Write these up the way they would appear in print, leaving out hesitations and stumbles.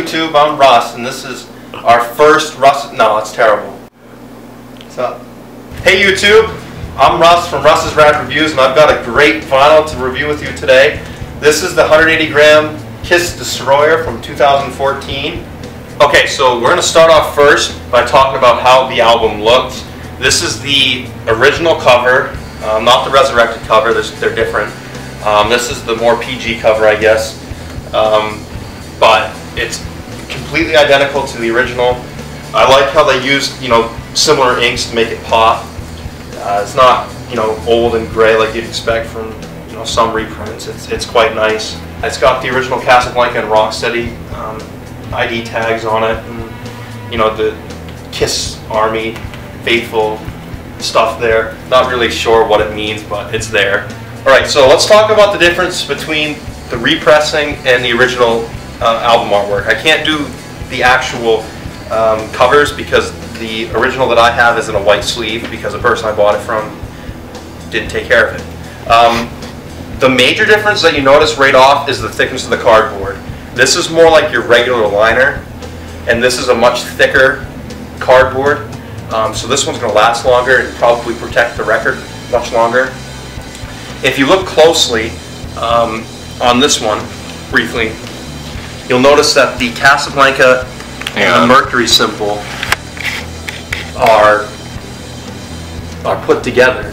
YouTube, I'm Russ, and this is our first Russ. No, it's terrible. What's up? Hey YouTube, I'm Russ from Russ's Rad Reviews, and I've got a great vinyl to review with you today. This is the 180 gram Kiss Destroyer from 2014. Okay, so we're going to start off first by talking about how the album looked. This is the original cover, not the resurrected cover, they're different. This is the more PG cover, I guess. But it's completely identical to the original. I like how they used, similar inks to make it pop. It's not, old and gray like you'd expect from, some reprints. It's quite nice. It's got the original Casablanca and Rocksteady ID tags on it, and the Kiss Army Faithful stuff there. Not really sure what it means, but it's there. Alright, so let's talk about the difference between the repressing and the original album artwork. I can't do the actual covers because the original that I have is in a white sleeve because the person I bought it from didn't take care of it. The major difference that you notice right off is the thickness of the cardboard. This is more like your regular liner, and this is a much thicker cardboard. So this one's going to last longer and probably protect the record much longer. If you look closely on this one, briefly, you'll notice that the Casablanca and the Mercury symbol are put together.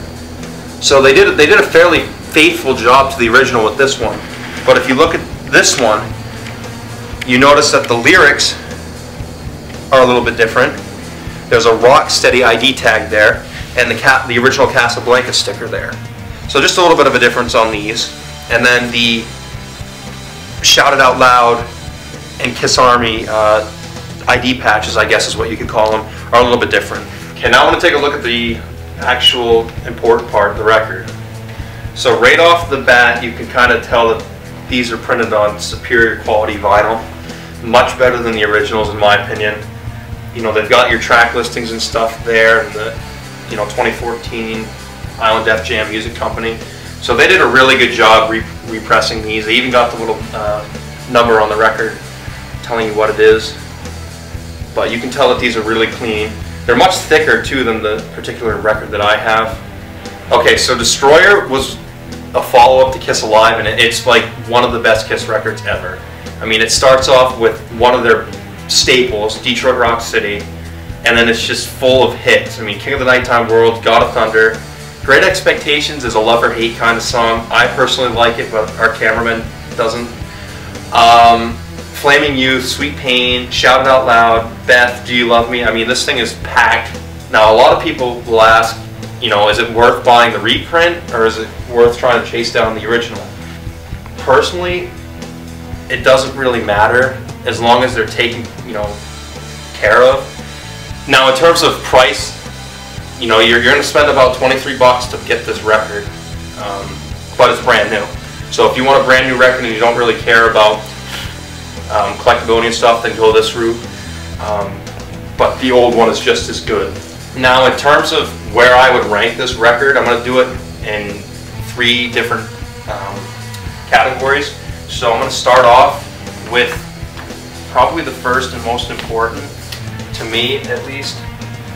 So they did a fairly faithful job to the original with this one. But if you look at this one, you notice that the lyrics are a little bit different. There's a Rocksteady ID tag there, and the original Casablanca sticker there. So just a little bit of a difference on these. And then the Shout It Out Loud and Kiss Army ID patches, I guess is what you could call them, are a little bit different. Okay, now I want to take a look at the actual important part of the record. So right off the bat, you can kind of tell that these are printed on superior quality vinyl. Much better than the originals, in my opinion. They've got your track listings and stuff there, and the 2014 Island Def Jam Music Company. So they did a really good job repressing these. They even got the little number on the record telling you what it is. But you can tell that these are really clean. They're much thicker too than the particular record that I have. Okay, so Destroyer was a follow-up to Kiss Alive, and it's like one of the best Kiss records ever. I mean, it starts off with one of their staples, Detroit Rock City, and then it's just full of hits. I mean, King of the Nighttime World, God of Thunder. Great Expectations is a love or hate kind of song. I personally like it, but our cameraman doesn't. Flaming Youth, Sweet Pain, Shout It Out Loud, Beth, Do You Love Me? I mean, this thing is packed. Now, a lot of people will ask, is it worth buying the reprint, or is it worth trying to chase down the original? Personally, it doesn't really matter as long as they're taken, care of. Now, in terms of price, you're going to spend about 23 bucks to get this record, but it's brand new. So if you want a brand new record and you don't really care about collectability and stuff, then go this route. But the old one is just as good. Now, in terms of where I would rank this record, I'm going to do it in 3 different categories. So I'm going to start off with probably the first and most important, to me at least,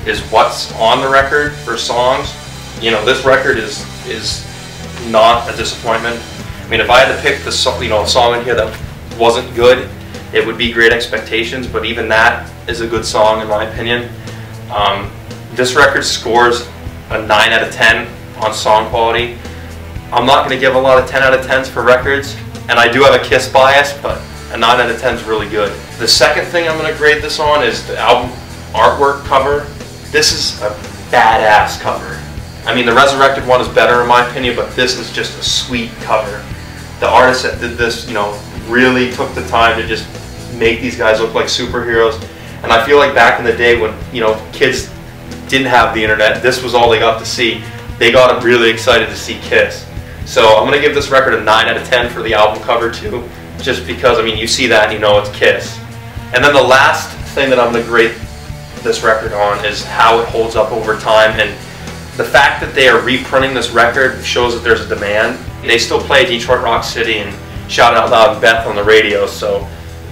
is what's on the record for songs. This record is not a disappointment. I mean, if I had to pick the a song in here that wasn't good, it would be Great Expectations, but even that is a good song in my opinion. This record scores a 9 out of 10 on song quality. I'm not going to give a lot of 10 out of 10s for records, and I do have a Kiss bias, but a 9 out of 10 is really good. The second thing I'm going to grade this on is the album artwork cover. This is a badass cover. I mean, the Resurrected one is better in my opinion, but this is just a sweet cover. The artist that did this, really took the time to just make these guys look like superheroes. And I feel like back in the day when, kids didn't have the internet, this was all they got to see. They got really excited to see Kiss. So I'm going to give this record a 9 out of 10 for the album cover too, just because, I mean, you see that and you know it's Kiss. And then the last thing that I'm going to grade this record on is how it holds up over time, and the fact that they are reprinting this record shows that there's a demand. They still play Detroit Rock City and Shout It Out Loud and Beth on the radio, so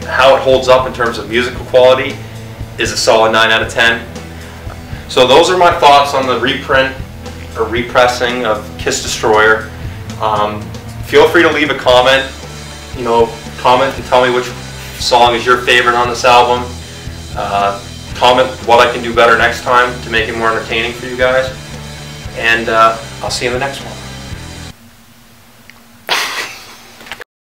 how it holds up in terms of musical quality is a solid 9 out of 10. So those are my thoughts on the reprint or repressing of Kiss Destroyer. Feel free to leave a comment. Comment and tell me which song is your favorite on this album. Comment what I can do better next time to make it more entertaining for you guys. And I'll see you in the next one.